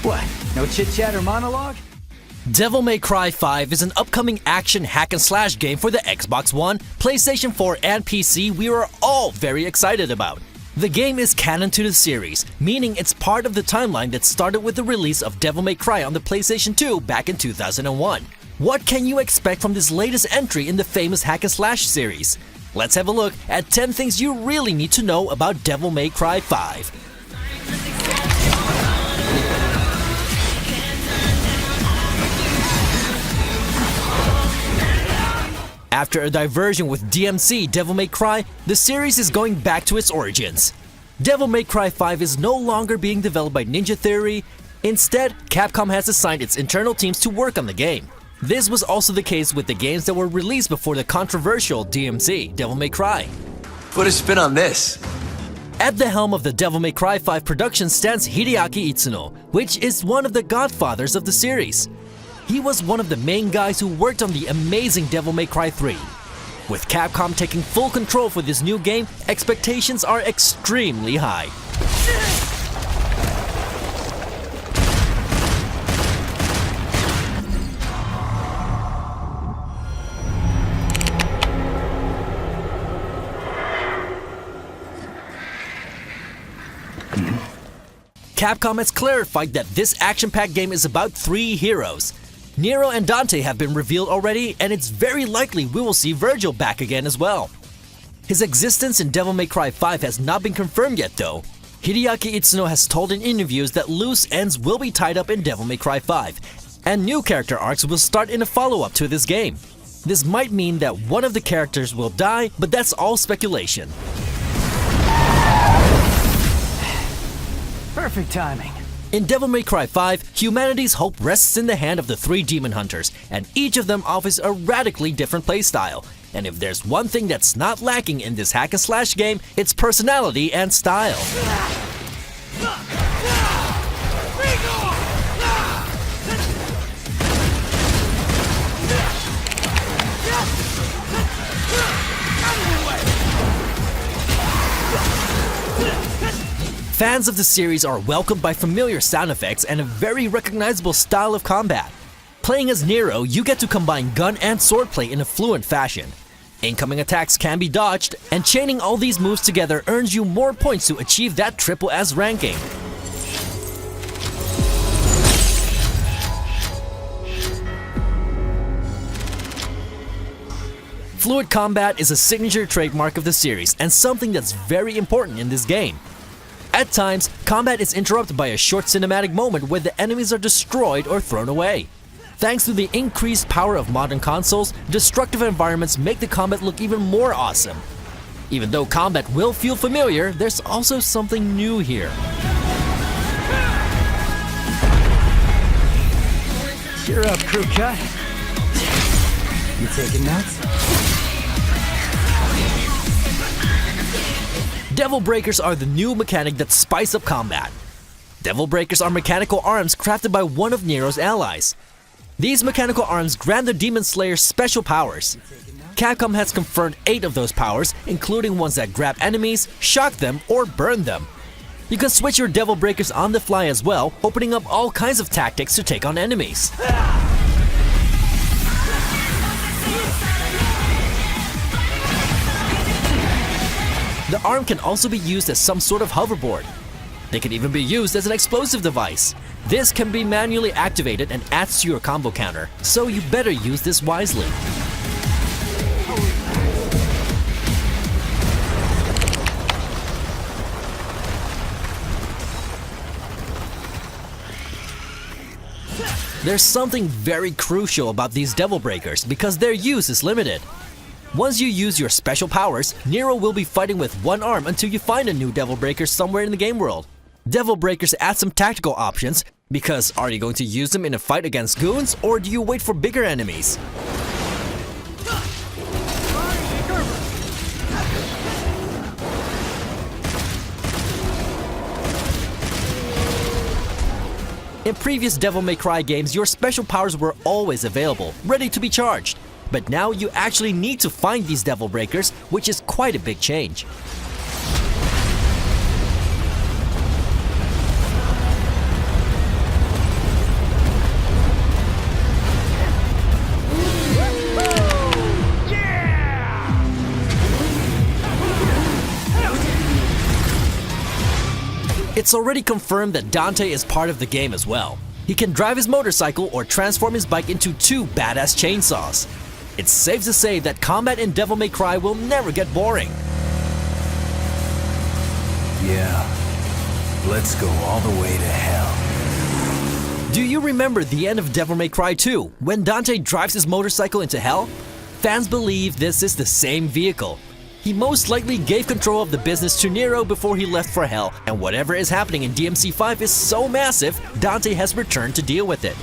What? No chit-chat or monologue? Devil May Cry 5 is an upcoming action hack-and-slash game for the Xbox One, PlayStation 4, and PC we are all very excited about. The game is canon to the series, meaning it's part of the timeline that started with the release of Devil May Cry on the PlayStation 2 back in 2001. What can you expect from this latest entry in the famous hack-and-slash series? Let's have a look at 10 things you really need to know about Devil May Cry 5. After a diversion with DMC Devil May Cry, the series is going back to its origins. Devil May Cry 5 is no longer being developed by Ninja Theory. Instead, Capcom has assigned its internal teams to work on the game. This was also the case with the games that were released before the controversial DMC Devil May Cry. Put a spin on this. At the helm of the Devil May Cry 5 production stands Hideaki Itsuno, which is one of the godfathers of the series. He was one of the main guys who worked on the amazing Devil May Cry 3. With Capcom taking full control for this new game, expectations are extremely high. Capcom has clarified that this action-packed game is about 3 heroes. Nero and Dante have been revealed already, and it's very likely we will see Virgil back again as well. His existence in Devil May Cry 5 has not been confirmed yet though. Hideaki Itsuno has told in interviews that loose ends will be tied up in Devil May Cry 5, and new character arcs will start in a follow-up to this game. This might mean that one of the characters will die, but that's all speculation. Perfect timing. In Devil May Cry 5, humanity's hope rests in the hand of the 3 demon hunters, and each of them offers a radically different playstyle. And if there's one thing that's not lacking in this hack-and-slash game, it's personality and style. Fans of the series are welcomed by familiar sound effects and a very recognizable style of combat. Playing as Nero, you get to combine gun and swordplay in a fluent fashion. Incoming attacks can be dodged, and chaining all these moves together earns you more points to achieve that triple S ranking. Fluid combat is a signature trademark of the series and something that's very important in this game. At times, combat is interrupted by a short cinematic moment where the enemies are destroyed or thrown away. Thanks to the increased power of modern consoles, destructive environments make the combat look even more awesome. Even though combat will feel familiar, there's also something new here. Cheer up, crew cut. You taking notes? Devil Breakers are the new mechanic that spice up combat. Devil Breakers are mechanical arms crafted by one of Nero's allies. These mechanical arms grant the Demon Slayer special powers. Capcom has confirmed 8 of those powers, including ones that grab enemies, shock them, or burn them. You can switch your Devil Breakers on the fly as well, opening up all kinds of tactics to take on enemies. The arm can also be used as some sort of hoverboard. They can even be used as an explosive device. This can be manually activated and adds to your combo counter, so you better use this wisely. There's something very crucial about these Devil Breakers because their use is limited. Once you use your special powers, Nero will be fighting with one arm until you find a new Devil Breaker somewhere in the game world. Devil Breakers add some tactical options, because are you going to use them in a fight against goons, or do you wait for bigger enemies? In previous Devil May Cry games, your special powers were always available, ready to be charged. But now you actually need to find these Devil Breakers, which is quite a big change. It's already confirmed that Dante is part of the game as well. He can drive his motorcycle or transform his bike into 2 badass chainsaws. It's safe to say that combat in Devil May Cry will never get boring. Yeah. Let's go all the way to hell. Do you remember the end of Devil May Cry 2 when Dante drives his motorcycle into hell? Fans believe this is the same vehicle. He most likely gave control of the business to Nero before he left for hell, and whatever is happening in DMC5 is so massive, Dante has returned to deal with it.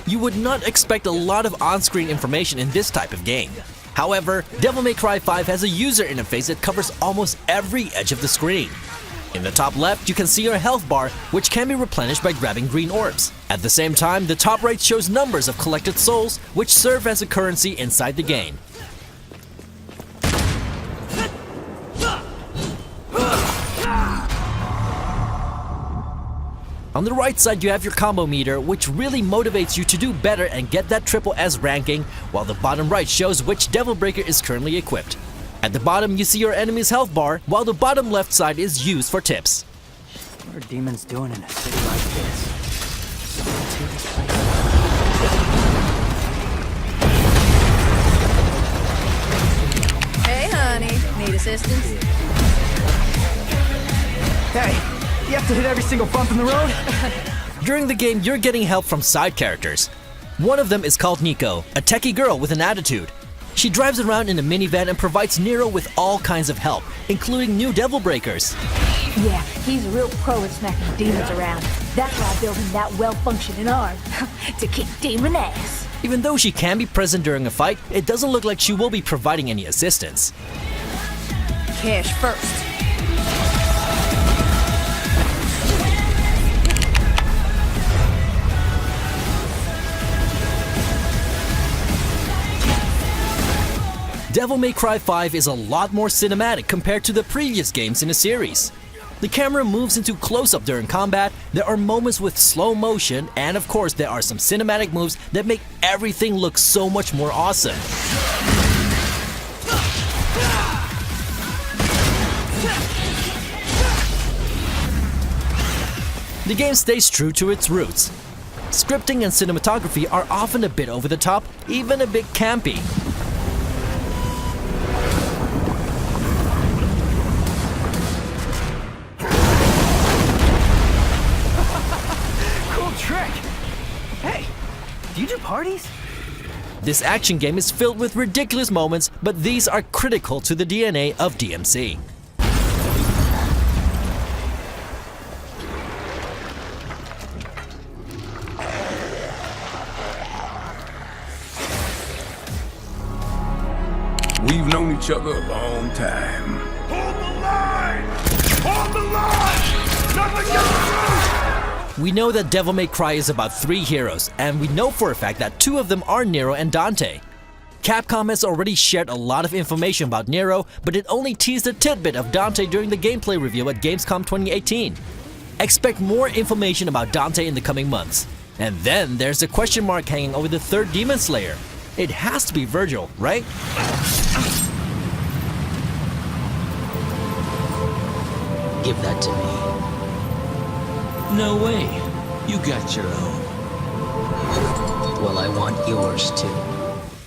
You would not expect a lot of on-screen information in this type of game. However, Devil May Cry 5 has a user interface that covers almost every edge of the screen. In the top left, you can see your health bar, which can be replenished by grabbing green orbs. At the same time, the top right shows numbers of collected souls, which serve as a currency inside the game. On the right side, you have your combo meter, which really motivates you to do better and get that triple S ranking, while the bottom right shows which Devil Breaker is currently equipped. At the bottom, you see your enemy's health bar, while the bottom left side is used for tips. What are demons doing in a city like this? Hey, honey. Need assistance? Hey! You have to hit every single bump in the road? During the game, you're getting help from side characters. One of them is called Nico, a techie girl with an attitude. She drives around in a minivan and provides Nero with all kinds of help, including new Devil Breakers. Yeah, he's a real pro at smacking demons around. That's why I built him that well-functioning arm. To kick demon ass. Even though she can be present during a fight, it doesn't look like she will be providing any assistance. Cash first. Devil May Cry 5 is a lot more cinematic compared to the previous games in the series. The camera moves into close-up during combat, there are moments with slow motion, and of course there are some cinematic moves that make everything look so much more awesome. The game stays true to its roots. Scripting and cinematography are often a bit over the top, even a bit campy. Do you do parties? This action game is filled with ridiculous moments, but these are critical to the DNA of DMC. We've known each other a long time. Hold the line! Hold the line! Nothing can We know that Devil May Cry is about 3 heroes, and we know for a fact that 2 of them are Nero and Dante. Capcom has already shared a lot of information about Nero, but it only teased a tidbit of Dante during the gameplay reveal at Gamescom 2018. Expect more information about Dante in the coming months. And then there's a question mark hanging over the 3rd Demon Slayer. It has to be Virgil, right? Give that to me. No way. You got your own. Well, I want yours too.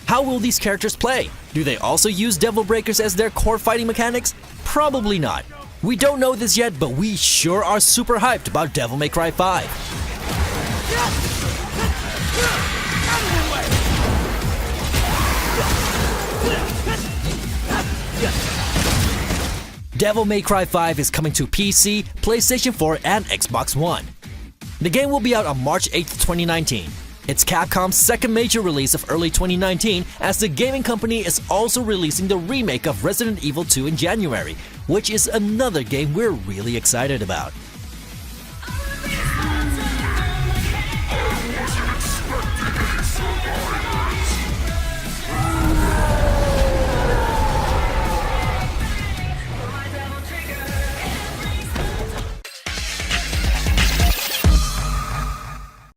How will these characters play? Do they also use Devil Breakers as their core fighting mechanics? Probably not. We don't know this yet, but we sure are super hyped about Devil May Cry 5. Devil May Cry 5 is coming to PC, PlayStation 4, and Xbox One. The game will be out on March 8, 2019. It's Capcom's second major release of early 2019, as the gaming company is also releasing the remake of Resident Evil 2 in January, which is another game we're really excited about.